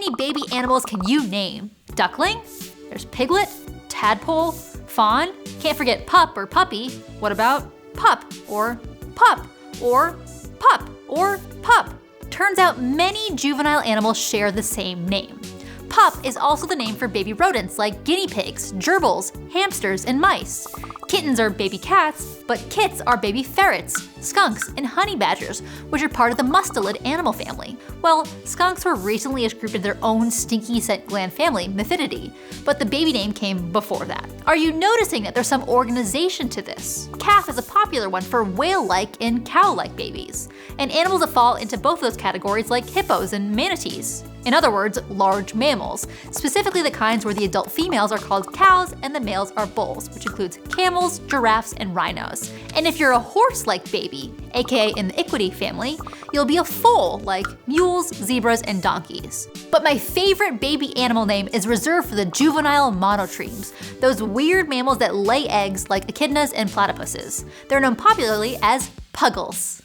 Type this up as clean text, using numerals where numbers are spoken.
many baby animals can you name? Duckling? There's piglet, tadpole, fawn. Can't forget pup or puppy. What about pup or pup or pup or pup? Turns out many juvenile animals share the same name. Pup is also the name for baby rodents like guinea pigs, gerbils, hamsters, and mice. Kittens are baby cats, but kits are baby ferrets, skunks, and honey badgers, which are part of the mustelid animal family. Well, skunks were recently grouped into their own stinky scent gland family, Mephididae, but the baby name came before that. Are you noticing that there's some organization to this? Calf is a popular one for whale-like and cow-like babies, and animals that fall into both of those categories like hippos and manatees. In other words, large mammals, specifically the kinds where the adult females are called cows and the males are bulls, which includes camels, giraffes, and rhinos. And if you're a horse-like baby, aka in the Equidae family, you'll be a foal like mules, zebras, and donkeys. But my favorite baby animal name is reserved for the juvenile monotremes, those weird mammals that lay eggs like echidnas and platypuses. They're known popularly as puggles.